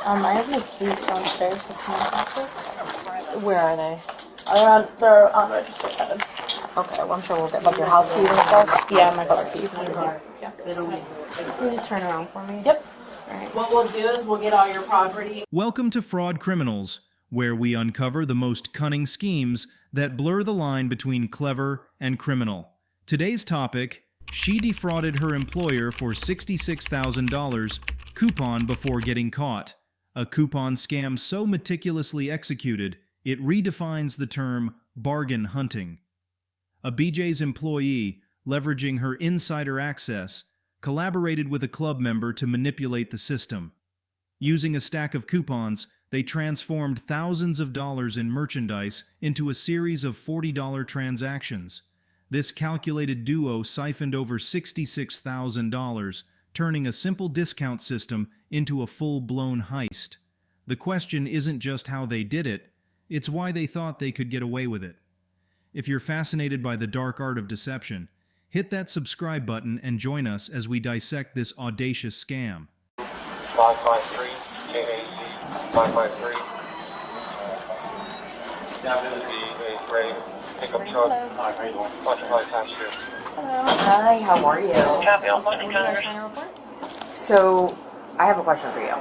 I have my keys downstairs. Where are they? They're on register 7. Okay, well, I'm sure we'll get, like, your house keys and stuff? Yeah, my car keys. Yeah. Can you just turn around for me? Yep. Alright. What we'll do is we'll get all your property. Welcome to Fraud Criminals, where we uncover the most cunning schemes that blur the line between clever and criminal. Today's topic: she defrauded her employer for $66,000 coupon before getting caught. A coupon scam so meticulously executed, it redefines the term bargain hunting. A BJ's employee, leveraging her insider access, collaborated with a club member to manipulate the system. Using a stack of coupons, they transformed thousands of dollars in merchandise into a series of $40 transactions. This calculated duo siphoned over $66,000, turning a simple discount system into a full-blown heist. The question isn't just how they did it, it's why they thought they could get away with it. If you're fascinated by the dark art of deception, hit that subscribe button and join us as we dissect this audacious scam. 553, KAC, 553. Now this is a gray pickup truck. Hi, how you doing? Classified times 2. Hi, how are you? So, I have a question for you.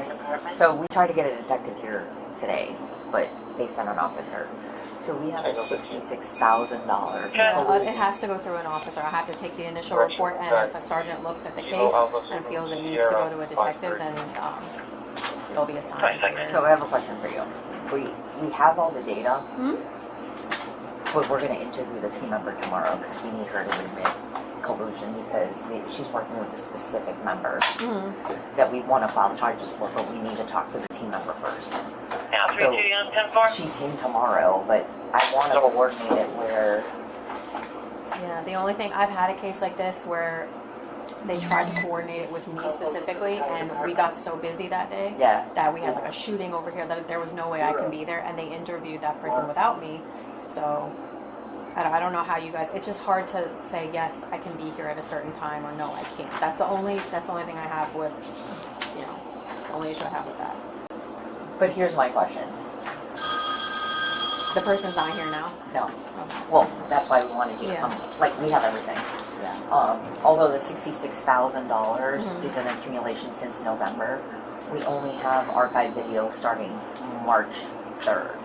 So, we tried to get a detective here today, but they sent an officer. So we have a $66,000 It has to go through an officer. I have to take the initial report, and if a sergeant looks at the case and feels it needs to go to a detective, then it'll be assigned. So I have a question for you. We have all the data, but we're going to interview the team member tomorrow because we need her to admit collusion because she's working with a specific member that we want to file charges for, but we need to talk to the team member first. So she's in tomorrow, but I want to coordinate it where... Yeah, the only thing, I've had a case like this where they tried to coordinate it with me specifically, and we got so busy that day that we had like a shooting over here that there was no way I can be there, and they interviewed that person without me. So I don't know how you guys, it's just hard to say yes, I can be here at a certain time, or no, I can't. That's the only thing I have with, the only issue I have with that. But here's my question. The person's not here now? No. Okay. Well, that's why we wanted you to come. Like, we have everything. Yeah. Although the $66,000 is an accumulation since November, we only have archive video starting March 3rd.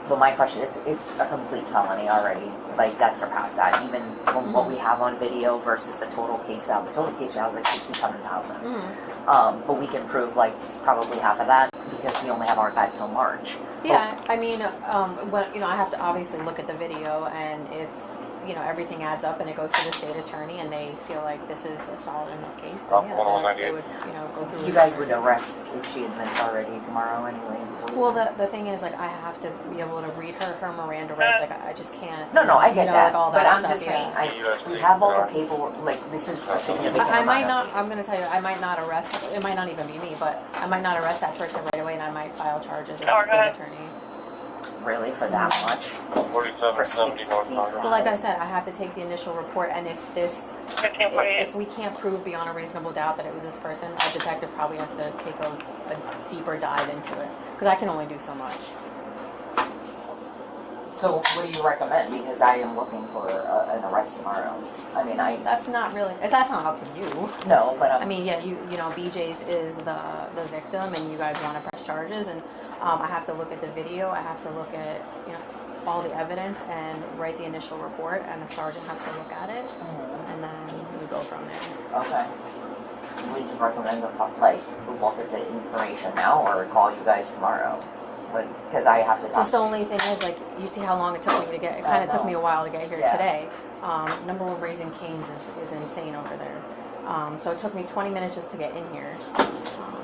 But my question, it's a complete felony already. Like, that surpassed that. Even from what we have on video versus the total case value. The total case value is like $67,000. But we can prove, like, probably half of that because we only have archive till March. Yeah, I mean, I have to obviously look at the video, and if, everything adds up and it goes to the state attorney and they feel like this is a solid enough case, then they would, go through. You guys would arrest if she admits already tomorrow anyway. Well, the thing is, like, I have to be able to read her Miranda rights. Like, I just can't. No, I get that. Like, all but that I'm stuff, just saying, we have all the paperwork. Like, this is a significant I might amount not. I'm going to tell you, I might not arrest. It might not even be me, but I might not arrest that person right away, and I might file charges with the state attorney. Really, for that much? For 60. Well, like I said, I have to take the initial report, and if we can't prove beyond a reasonable doubt that it was this person, a detective probably has to take a deeper dive into it, because I can only do so much. So, what do you recommend? Because I am looking for an arrest tomorrow. I mean, That's not up to you. No, but I mean, yeah, BJ's is the victim, and you guys want to press charges, and I have to look at the video. I have to look at all the evidence and write the initial report, and the sergeant has to look at it, and then we go from there. Okay. Would you recommend look at the information now, or call you guys tomorrow? Because I have to talk. Just the only thing is, like, you see how long it took me to get. It kind of took me a while to get here today. Number one, Raising Cane's is insane over there. So it took me 20 minutes just to get in here.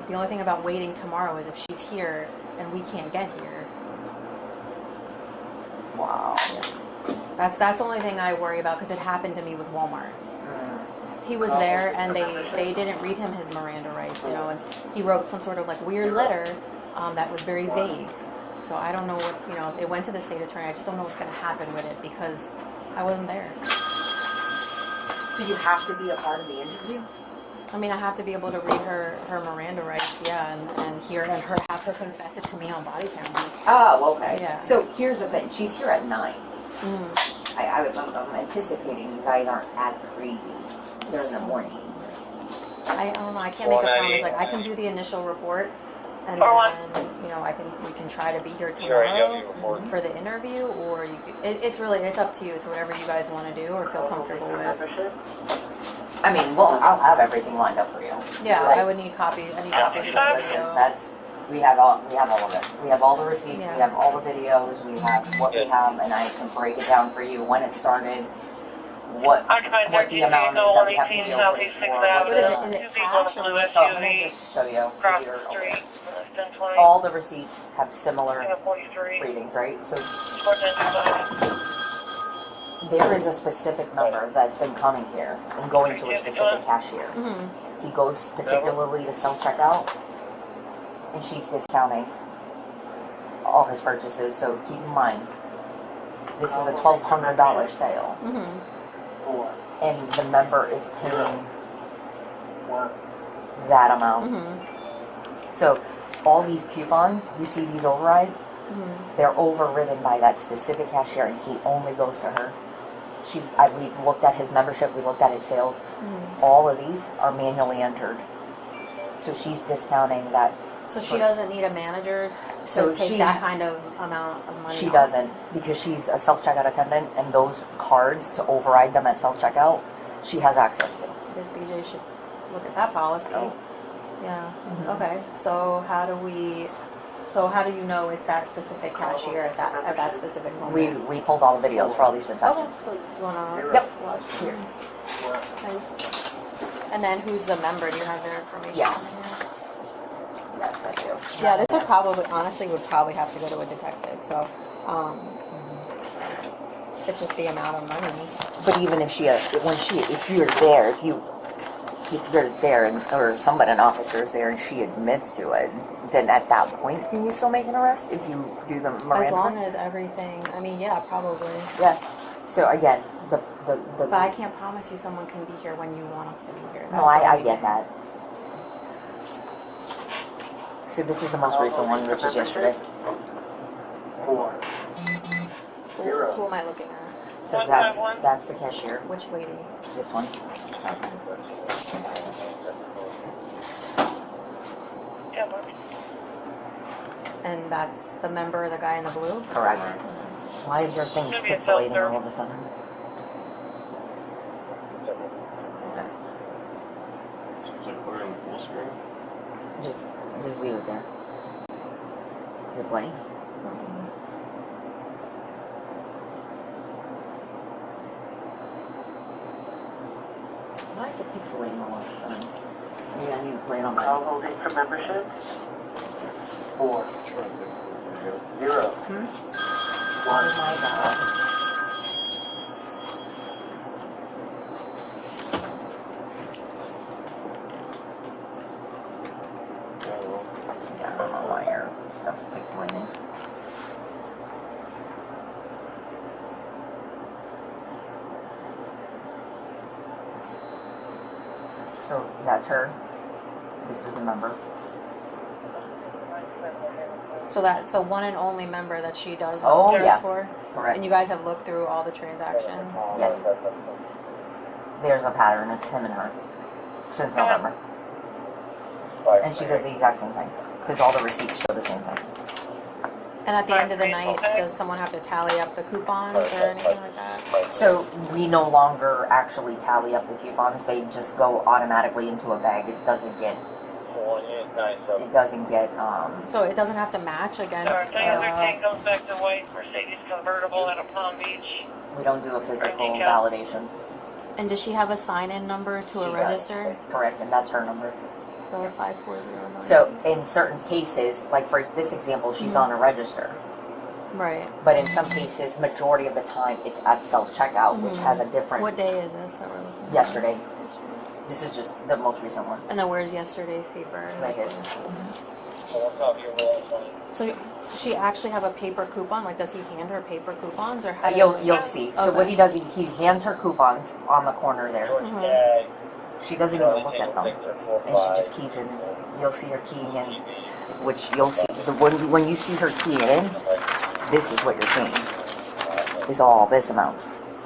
The only thing about waiting tomorrow is if she's here and we can't get here. Wow. Yeah. That's the only thing I worry about, because it happened to me with Walmart. He was there, and they didn't read him his Miranda rights, and he wrote some sort of like weird letter that was very vague. So I don't know what, it went to the state attorney. I just don't know what's going to happen with it because I wasn't there. So you have to be a part of the interview? I mean, I have to be able to read her Miranda rights, yeah, and hear and have her confess it to me on body camera. Oh, okay. Yeah. So here's the thing. She's here at 9. I'm anticipating you guys aren't as crazy during the morning. I don't know. I can't make a promise. Like I can do the initial report, and then we can try to be here tomorrow for the interview, or you could, it's up to you. It's whatever you guys want to do or feel comfortable with. I mean, I'll have everything lined up for you. Yeah, Like, I would need copies. I need copies of this. So. We have all of it. We have all the receipts. Yeah. We have all the videos. We have what we have, and I can break it down for you when it started. What the amount is that we have to deal with for. What is it? Is it cash or So I'm gonna just show you. All the receipts have similar readings, right? So there is a specific number that's been coming here and going to a specific cashier. He goes particularly to self-checkout, and she's discounting all his purchases. So keep in mind, this is a $1,200 sale, and the member is paying that amount. So all these coupons, you see these overrides, they're overridden by that specific cashier, and he only goes to her. We've looked at his membership, we looked at his sales. All of these are manually entered. So she's discounting that. So she doesn't need a manager to take that kind of amount of money. She doesn't, because she's a self-checkout attendant, and those cards, to override them at self-checkout, she has access to. I guess BJ should look at that policy. Yeah. Okay. So how do you know it's that specific cashier at that specific moment? We pulled all the videos for all these transactions. So you wanna Yep. Here. And then who's the member? Do you have their information? Yes. on here? Yes, I do. Yeah, this would probably have to go to a detective. So it's just the amount of money. But even if if you're there, or somebody, an officer is there, and she admits to it, then at that point, can you still make an arrest if you do the Miranda? As long as everything. I mean, yeah, probably. Yeah. So again, the. But I can't promise you someone can be here when you want us to be here. No, I get that. So this is the most recent one, which is yesterday. Who am I looking at? So that's the cashier. Which lady? This one. And that's the member, the guy in the blue? Correct. Why is your thing pixelating all of a sudden? Just leave it there. Is it playing? Why is it pixelating all of a sudden? Maybe I need to play it on my. Call holding for membership. 4 0 Oh my god. Yeah, I don't know why your stuff's pixelating. So that's her. This is the member. So that's the one and only member that she does yeah. for? Correct. And you guys have looked through all the transactions? Yes. There's a pattern. It's him and her. Since November. And she does the exact same thing. Because all the receipts show the same thing. And at the end of the night, does someone have to tally up the coupons or anything like that? So we no longer actually tally up the coupons. They just go automatically into a bag. It doesn't get... So it doesn't have to match against... goes back to white Mercedes convertible at a Palm Beach. We don't do a physical validation. And does she have a sign-in number to a register? Correct, and that's her number. The 5409. So in certain cases, like for this example, she's on a register. Right. But in some cases, majority of the time, it's at self-checkout, which has a different... What day is this that we're looking at? Yesterday. This is just the most recent one. And then where's yesterday's paper? Right here. So does she actually have a paper coupon? Like, does he hand her paper coupons? Or how You'll see. So what he does, he hands her coupons on the corner there. She doesn't even look at them, and she just keys in. You'll see her keying in, which you'll see when you see her keying in. This is what you're seeing. Is all this amount.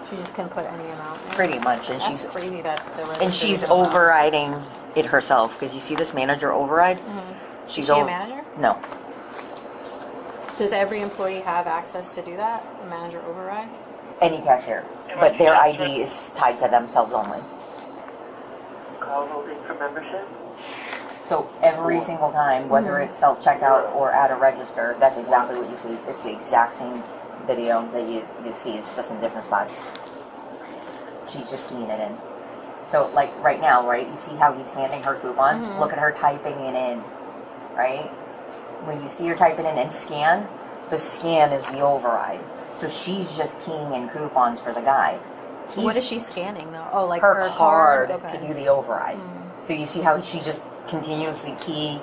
She just couldn't put any amount in. Pretty much, and That's she's crazy that the and she's overriding it herself because you see this manager override. Mm-hmm. She's Is she a manager? No. Does every employee have access to do that? A manager override? Any cashier, but their ID is tied to themselves only. Call holding for membership. So every single time, whether it's self-checkout or at a register, that's exactly what you see. It's the exact same video that you see. It's just in different spots. She's just keying it in. So like right now, right, you see how he's handing her coupons? Look at her typing it in, right? When you see her type it in and scan, the scan is the override. So she's just keying in coupons for the guy. What is she scanning though? Oh, like her card Okay. to do the override. So you see how she just continuously key,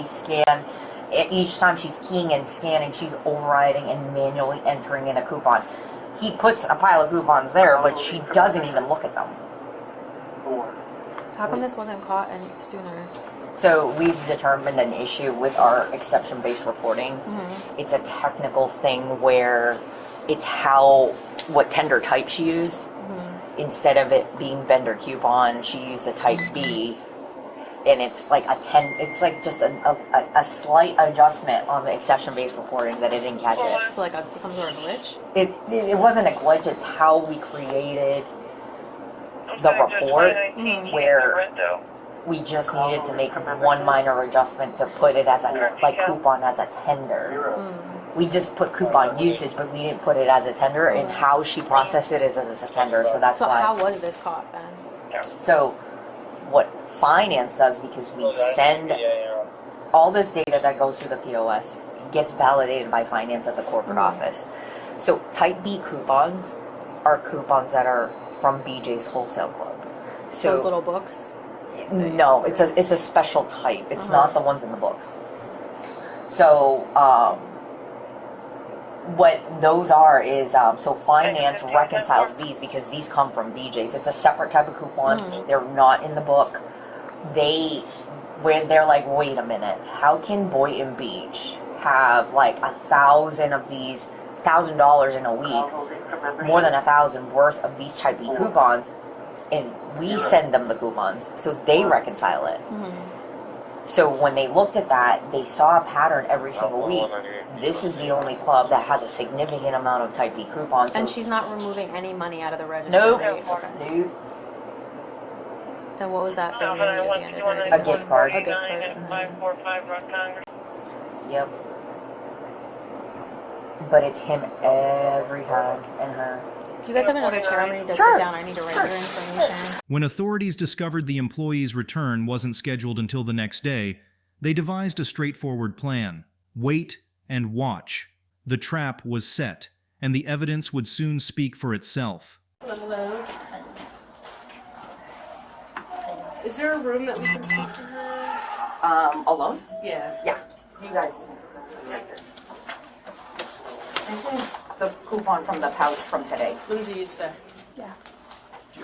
scan. Each time she's keying and scanning, she's overriding and manually entering in a coupon. He puts a pile of coupons there, but she doesn't even look at them. How come this wasn't caught any sooner? So we've determined an issue with our exception-based reporting. It's a technical thing where it's what tender type she used. Instead of it being vendor coupon, she used a type B, and it's like it's like just a slight adjustment on the exception-based reporting that it didn't catch it. So like some sort of glitch? It wasn't a glitch, it's how we created the report where we just needed to make one minor adjustment to put it as coupon as a tender. We just put coupon usage, but we didn't put it as a tender, and how she processed it is as a tender, so that's why. So how was this caught then? So what finance does, because we send all this data that goes through the POS, gets validated by finance at the corporate office. So type B coupons are coupons that are from BJ's Wholesale Club. So those little books? No, it's a special type. It's not the ones in the books. So what those are is so finance reconciles these because these come from BJ's. It's a separate type of coupon. They're not in the book. They're like, wait a minute, how can Boynton Beach have like 1,000 of these, $1,000 in a week, more than 1,000 worth of these type B coupons, and we send them the coupons, so they reconcile it. So when they looked at that, they saw a pattern every single week. This is the only club that has a significant amount of type B coupons. And she's not removing any money out of the register? Nope. Right? Okay. Nope. Then what was that thing you were using under her? A gift card. A gift card. 545 Rock Congress. Yep. But it's him every time, and her. Do you guys have another chair? I need to sit down. I need to write your information. When authorities discovered the employee's return wasn't scheduled until the next day, they devised a straightforward plan. Wait and watch. The trap was set, and the evidence would soon speak for itself. Is there a room that we can speak to her? Alone? Yeah. Yeah. You guys. This is the coupon from the pouch from today. Lindsay, you stay. Yeah. Do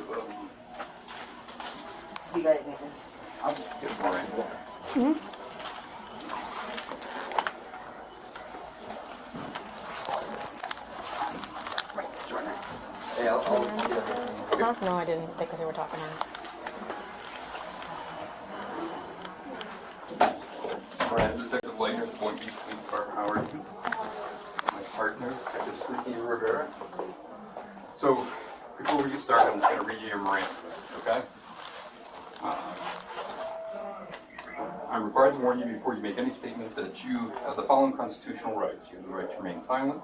you guys need this? I'll just do it for you. No, I didn't, because they were talking to her. Alright, Detective Langer, Point Beach Police Department, how are you? My partner, Detective Sleepy Rivera. So, before we get started, I'm just going to read you your Miranda, okay? I'm required to warn you before you make any statement that you have the following constitutional rights. You have the right to remain silent,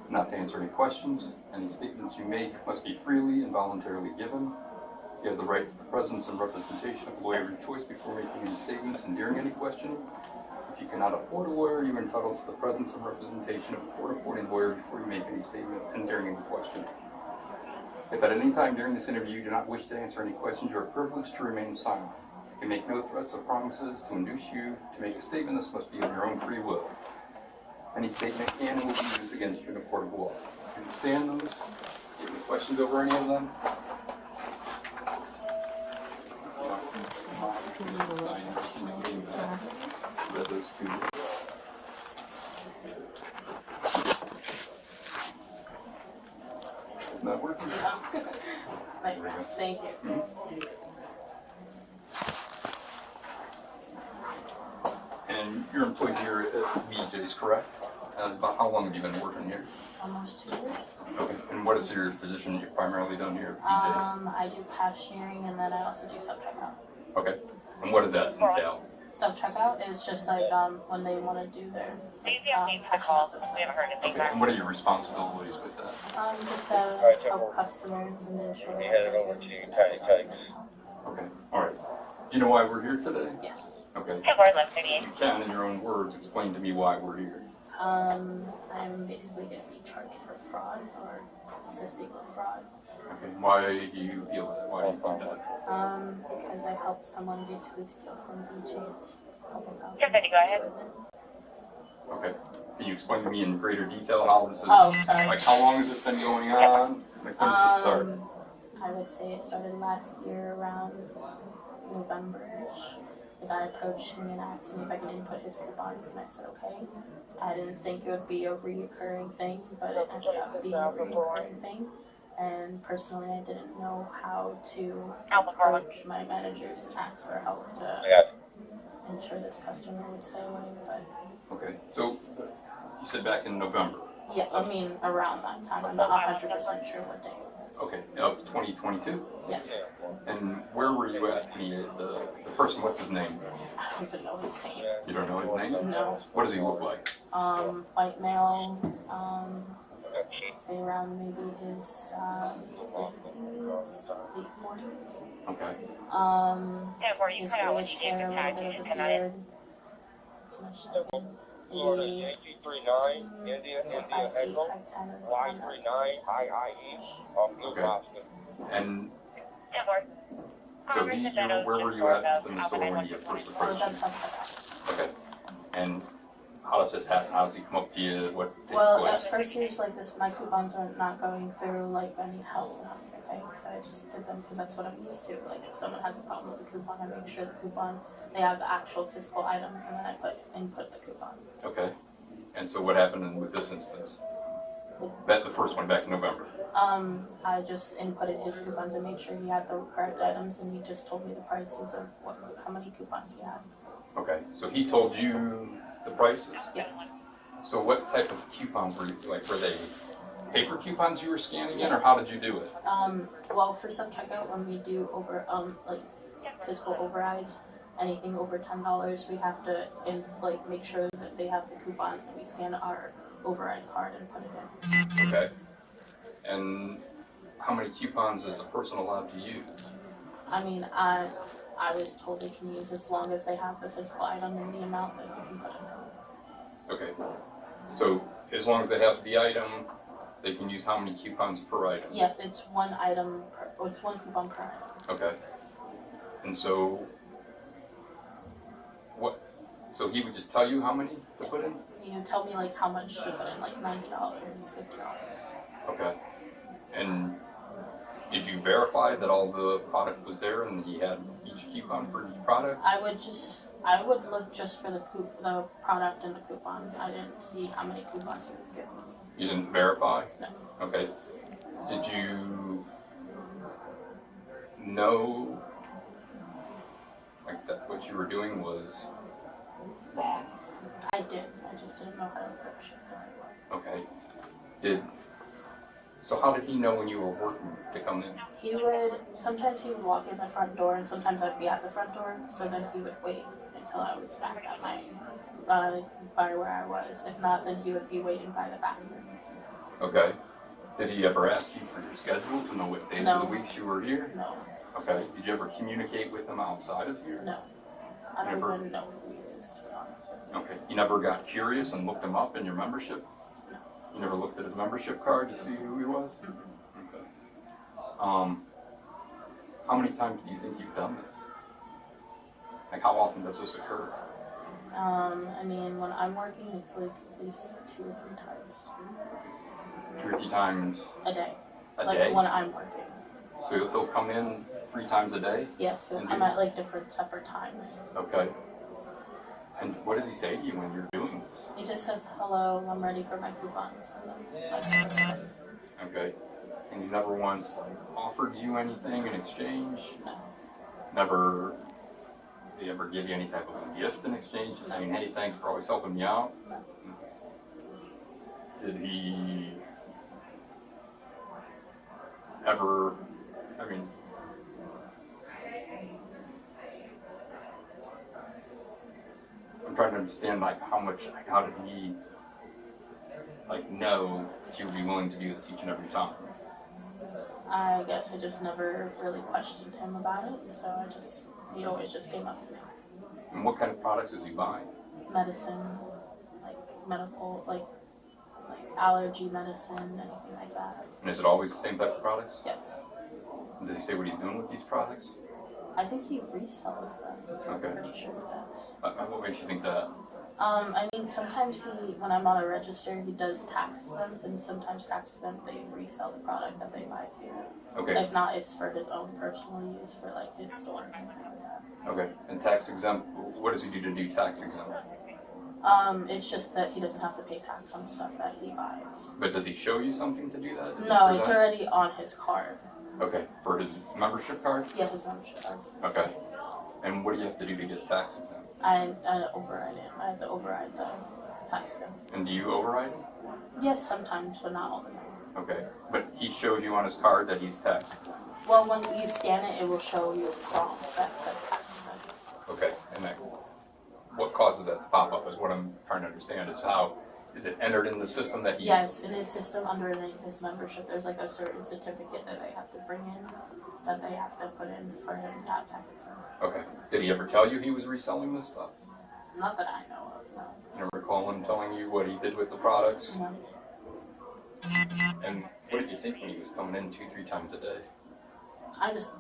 not to answer any questions. Any statements you make must be freely and voluntarily given. You have the right to the presence and representation of a lawyer of your choice before making any statements and during any questioning. If you cannot afford a lawyer, you are entitled to the presence and representation of a court-appointed lawyer before you make any statement and during any question. If at any time during this interview you do not wish to answer any questions, you are privileged to remain silent. You make no threats or promises to induce you to make a statement. This must be of your own free will. Any statement can and will be used against you in a court of law. Understand those? Do you have any questions over any of them? Sign it, just noting that. Read those two. It's not working. Thank you. And you're employed here at BJ's, correct? Yes. About how long have you been working here? Almost 2 years. Okay. And what is your position you've primarily done here at BJ's? I do cashiering and then I also do self-checkout. Okay. And what does that entail? Self-checkout is just like when they want to do their Please don't need to call. We haven't heard anything Okay. back. And what are your responsibilities with that? just help customers and ensure We that headed over to Tiny Tykes. Okay. All right. Do you know why we're here today? yes. Okay. Hey, Ward, left 38. You can, in your own words, explain to me why we're here. I'm basically going to be charged for fraud or assisting with fraud. Okay. Why do you feel that? Why do you think that? Because I helped someone basically steal from DJs a couple thousand. You're good to go ahead. Okay. Can you explain to me in greater detail how this is? Oh, sorry. Like, how long has this been going on? Like, when did this start? I would say it started last year around November-ish. The guy approached me and asked me if I could input his coupons, and I said okay. I didn't think it would be a reoccurring thing, but it ended up being a reoccurring thing. And personally, I didn't know how to approach my managers and ask for help to ensure this customer would stay away. But Okay. So, you said back in November. yeah, I mean around that time. I'm not 100% sure what day. Okay. Of 2022. Yes. And where were you at when the person? What's his name? I don't even know his name. You don't know his name? No. What does he look like? White male, say around maybe his 50s, late 40s. Okay. Hey, Ward, you His cut out when grayish you gave hair, the a tag. little You bit should of a cut it. beard. As much as Florida maybe Yankee 39, India 5'8", Echo, 5'10", Y39, IIE, off Blue Okay. Boston. And Hey, Ward. so where were you at in the store when you first I was approached on him? something. Okay. And how does this happen? How does he come up to you? What takes Well, at place? first he was like this, my coupons are not going through, like I need help, and I was like, okay, so I just did them because that's what I'm used to. Like if someone has a problem with the coupon, I make sure the coupon, they have the actual physical item, and then I input the coupon. Okay. And so what happened with this instance? That the first one back in November. I just inputted his coupons and made sure he had the correct items, and he just told me the prices of how many coupons he had. Okay. So he told you the prices. Yes. So what type of coupons were you, like, were they paper coupons you were scanning in, or how did you do it? Well, for self-checkout, when we do like physical overrides, anything over $10, we have to make sure that they have the coupons, and we scan our override card and put it in. Okay. And how many coupons is a person allowed to use? I mean, I was told they can use as long as they have the physical item and the amount that you can put in. Okay. So as long as they have the item, they can use how many coupons per item? Yes, it's one item it's one coupon per item. Okay. And so so he would just tell you how many to put in? You tell me like how much to put in, like $90, $50. Okay. And did you verify that all the product was there and he had each coupon for each product? I would look just for the product and the coupon. I didn't see how many coupons he was giving me. You didn't verify? No. Okay. Did you know like that what you were doing was wrong? I did. I just didn't know how to approach it the right way. Okay. So how did he know when you were working to come in? Sometimes he would walk in the front door, and sometimes I'd be at the front door, so then he would wait until I was back at my, by where I was. If not, then he would be waiting by the bathroom. Okay. Did he ever ask you for your schedule to know what days of the weeks you were here? No. Okay. Did you ever communicate with him outside of here? No. I don't Never? even know who he is, to be honest with you. Okay. You never got curious and looked him up in your membership? No. You never looked at his membership card to see who he was? Okay. How many times do you think you've done this? Like, how often does this occur? I mean, when I'm working, it's like at least 2 or 3 times 2 or 3 times a day. a Like day? when I'm working. So he'll come in 3 times a day? Yes, he'll And come do- at like different separate times. Okay. And what does he say to you when you're doing this? He just says, "Hello, I'm ready for my coupons." And then I Okay. And he's never once offered you anything in exchange? No. Never, did he ever give you any type of a gift in exchange? Just saying, hey, thanks for always helping me out? No. Did he ever, I mean, I'm trying to understand, like, how did he, like, know that you would be willing to do this each and every time? I guess I just never really questioned him about it, so he always just came up to me. And what kind of products is he buying? Medicine, like medical, like allergy medicine, anything like that. And is it always the same type of products? Yes. Does he say what he's doing with these products? I think he resells them. Okay. I'm pretty sure he does. What makes you think that? I mean, sometimes when I'm on a register, he does tax exempt, and sometimes tax exempt, they resell the product that they buy here. Okay. If not, it's for his own personal use, for like his store or something like that. Okay. And tax exempt, what does he do to do tax exempt? It's just that he doesn't have to pay tax on stuff that he buys. But does he show you something to do that? Does he No, it's present? already on his card. Okay. For his membership card? Yeah, his membership card. Okay. And what do you have to do to get tax exempt? I override it. I have to override the tax exempt. And do you override it? Yes, sometimes, but not all the time. Okay. But he shows you on his card that he's taxed. Well, when you scan it, it will show you a prompt that says tax exempt. Okay. And then what causes that to pop up is what I'm trying to understand is how is it entered in the system that he... Yes, in his system underneath his membership, there's like a certain certificate that they have to bring in, that they have to put in for him to have tax exempt. Okay. Did he ever tell you he was reselling this stuff? Not that I know of, no. You ever recall him telling you what he did with the products? No. And what did you think when he was coming in 2-3 times a day?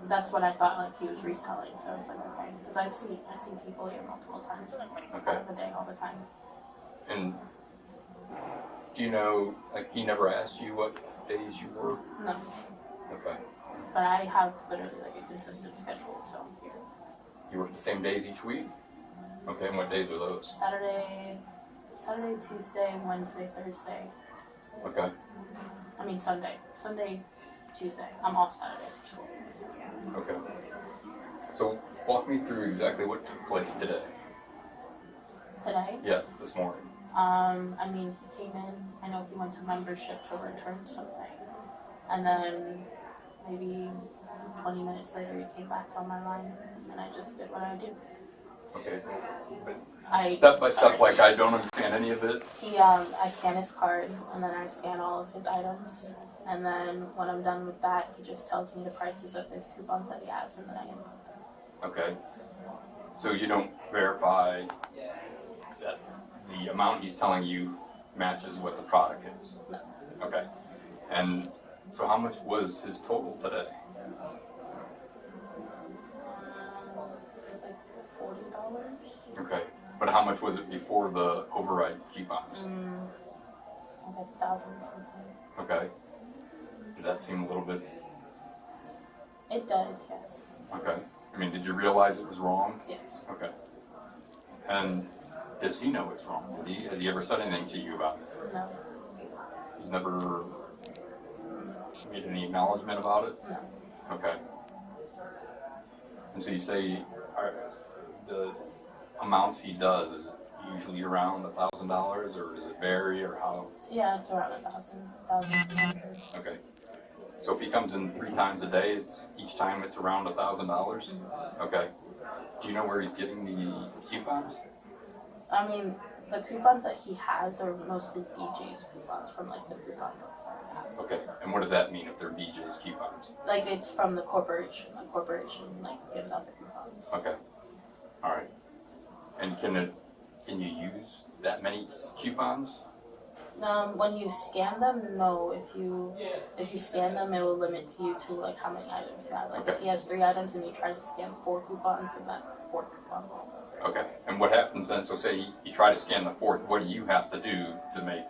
That's what I thought, like he was reselling, so I was like, okay. Because I've seen people here multiple times, Okay. out of the day, all the time. And do you know, like, he never asked you what days you work? No. Okay. But I have literally like a consistent schedule, so I'm here. You work the same days each week? Okay, and what days are those? Saturday, Tuesday, Wednesday, Thursday. Okay. I mean Sunday. Sunday, Tuesday. I'm off Saturday for school. Okay. So walk me through exactly what took place today. Today? Yeah, this morning. I mean, he came in, I know he went to membership to return something. And then maybe 20 minutes later he came back to my line and I just did what I do. Okay. But I step by step, like I don't understand any of it. I scan his card and then I scan all of his items. And then when I'm done with that, he just tells me the prices of his coupons that he has and then I input them. Okay. So you don't verify that the amount he's telling you matches what the product is? No. Okay. And so how much was his total today? Like $40. Okay. But how much was it before the override coupons? Like 1,000 something. Okay. Does that seem a little bit... It does, yes. Okay. I mean, did you realize it was wrong? Yes. Okay. And does he know it's wrong? Has he ever said anything to you about it? No. He's never made any acknowledgement about it? No. Okay. And so you say the amounts he does, is it usually around $1,000 or does it vary or how? Yeah, it's around 1,200. Okay. So if he comes in 3 times a day, each time it's around $1,000? Mm-hmm. Okay. Do you know where he's getting the coupons? I mean, the coupons that he has are mostly BJ's coupons from like the coupon books that we have. Okay. And what does that mean if they're BJ's coupons? Like it's from the corporation. The corporation like gives out the coupons. Okay. All right. And can you use that many coupons? When you scan them, no. If you scan them, it will limit you to like how many items you have. Like Okay. if he has 3 items and he tries to scan 4 coupons, then that 4th coupon will. Okay. And what happens then? So say you try to scan the 4th. What do you have to do to make,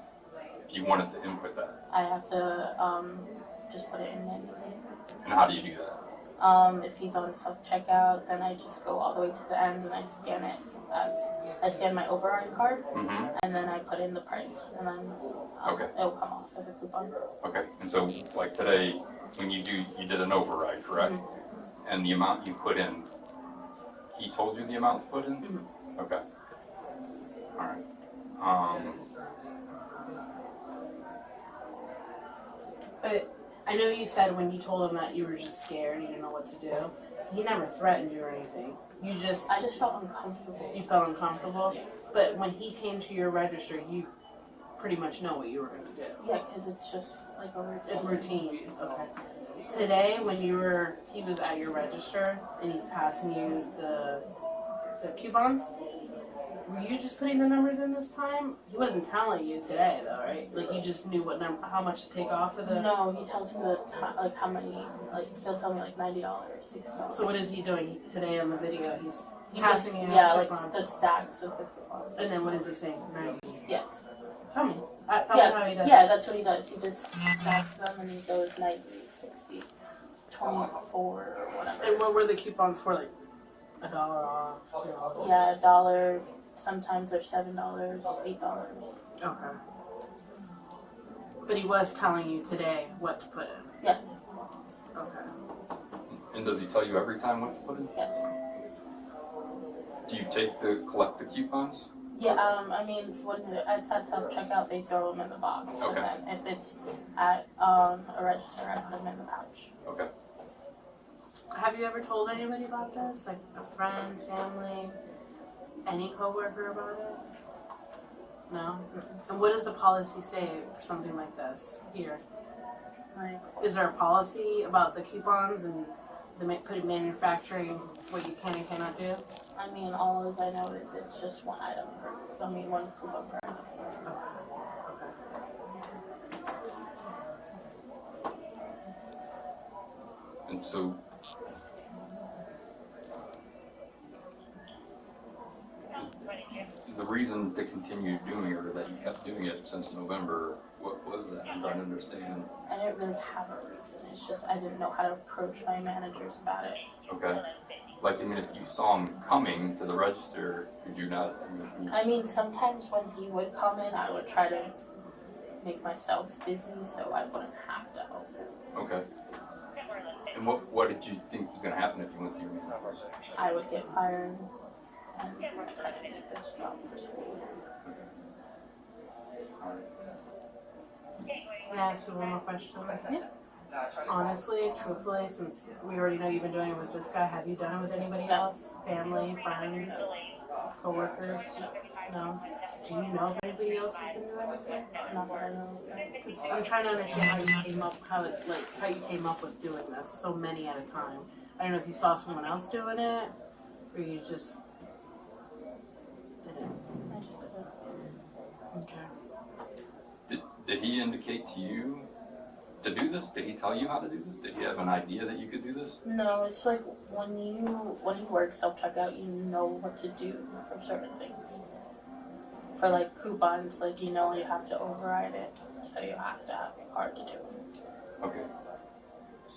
if you wanted to input that? I have to just put it in manually. And how do you do that? If he's on self-checkout, then I just go all the way to the end and I scan it I scan my override card, and then I put in the price, and then it'll come off as a coupon. Okay, and so like today, when you did an override, correct? And the amount you put in, he told you the amount to put in? Okay. All right. But I know you said when you told him that you were just scared, you didn't know what to do. He never threatened you or anything. I just felt uncomfortable. You felt uncomfortable? Yeah. But when he came to your register, you pretty much know what you were going to do. Yeah, because it's just like a routine. A routine, okay. Today, when he was at your register and he's passing you the coupons, were you just putting the numbers in this time? He wasn't telling you today, though, right? Like, you just knew how much to take off of the... No, he tells me like how many, like, he'll tell me like $90, $60. So what is he doing today on the video? He's passing you like the stacks of the coupons. And then what is he saying? 90? Yes. Tell me. Tell me how he does Yeah, that's what he does. He just stacks them and he goes 90, 60, 24 or whatever. And what were the coupons for, like, $1 off? Yeah, $1. Sometimes they're $7, $8. Okay. But he was telling you today what to put in? Yeah. Okay. And does he tell you every time what to put in? Yes. Do you collect the coupons? Yeah, I mean, when it's at self-checkout, they throw them in the box. Okay. And then if it's at a register, I put them in the pouch. Okay. Have you ever told anybody about this? Like a friend, family, any coworker about it? No? And what does the policy say for something like this here? Like, is there a policy about the coupons and manufacturing what you can and cannot do? I mean, all as I know is it's just one item one coupon per item. Okay. And so, the reason to continue doing it, or that you kept doing it since November, what was that? I'm trying to understand. I didn't really have a reason. It's just I didn't know how to approach my managers about it. Okay. Like, I mean, if you saw him coming to the register, could you not? I mean, sometimes when he would come in, I would try to make myself busy so I wouldn't have to help him. Okay. And what did you think was going to happen if you went to your manager? I would get fired and I kind of need this job for school. All right. Can I ask you one more question? Yeah. Honestly, truthfully, since we already know you've been doing it with this guy, have you done it with anybody else? Family, friends, co-workers? No? Do you know if anybody else has been doing this here? Not that I know. Because I'm trying to understand how you came up with doing this so many at a time. I don't know if you saw someone else doing it, or you just did it. I just did it. Okay. Did he indicate to you to do this? Did he tell you how to do this? Did he have an idea that you could do this? No, it's like when you work self-checkout, you know what to do for certain things. For like coupons, like you have to override it, so you have to have your card to do it. Okay.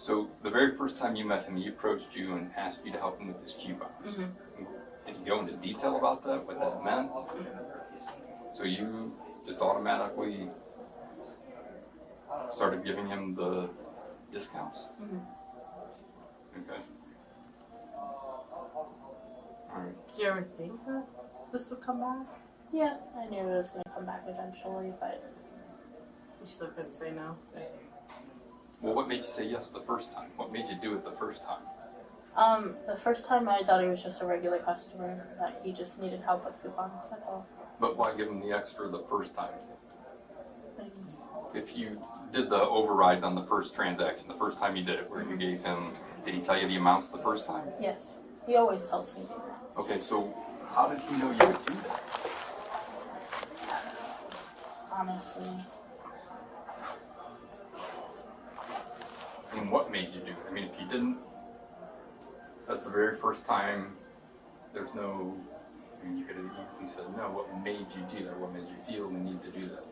So the very first time you met him, he approached you and asked you to help him with his coupons. Did he go into detail about that, what that meant? So you just automatically started giving him the discounts? Okay. Alright. Did you ever think that this would come back? Yeah, I knew it was going to come back eventually, but You still couldn't say no? Well, what made you say yes the first time? What made you do it the first time? the first time I thought he was just a regular customer, that he just needed help with coupons, that's all. But why give him the extra the first time? If you did the overrides on the first transaction, the first time you did it, where you gave him, did he tell you the amounts the first time? Yes, he always tells me that. Okay, so how did he know you would do that? Honestly. And what made you do it? I mean, if you didn't, that's the very first time, there's no, I mean, you could have easily said no. What made you do that? What made you feel the need to do that?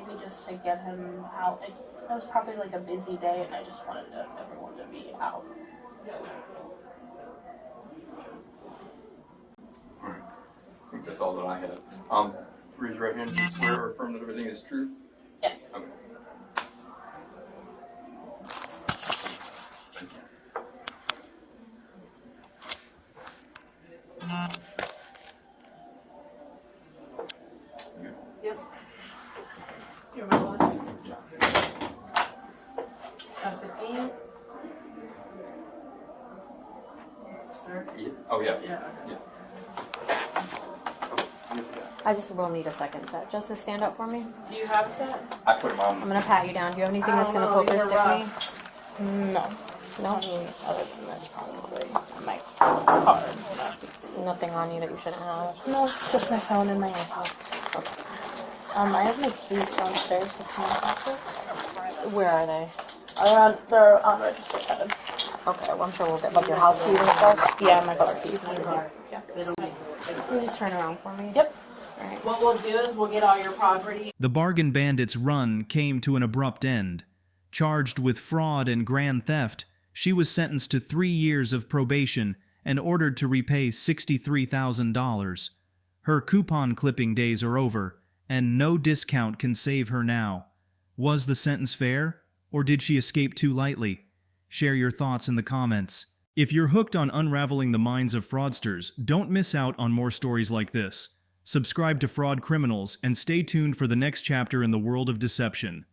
Maybe just to get him out. It was probably like a busy day, and I just wanted everyone to be out. Alright. I think that's all that I had. Raise your right hand. Do you swear or affirm that everything is true? Yes. Okay. Thank you. Yep. You remember this? Yeah. 15? Sir? Yeah. Oh, yeah. Yeah. Yeah. I just will need a second set. Justice, stand up for me. Do you have a set? I put them on. I'm gonna pat you down. Do you have anything I that's don't gonna know, poke or these stick are me? No. No. I mean, other than this, probably my card. Nothing on you that you shouldn't have. No, it's just my phone and my AirPods. I have my keys downstairs with my office. Where are they? They're on register 7. Okay, well I'm sure we'll get like your house keys and stuff. Yeah, my car keys. Yeah. Can you just turn around for me? Yep. Alright. What we'll do is we'll get all your property. The bargain bandit's run came to an abrupt end. Charged with fraud and grand theft, she was sentenced to 3 years of probation and ordered to repay $63,000. Her coupon clipping days are over, and no discount can save her now. Was the sentence fair, or did she escape too lightly? Share your thoughts in the comments. If you're hooked on unraveling the minds of fraudsters, don't miss out on more stories like this. Subscribe to Fraud Criminals and stay tuned for the next chapter in the world of deception.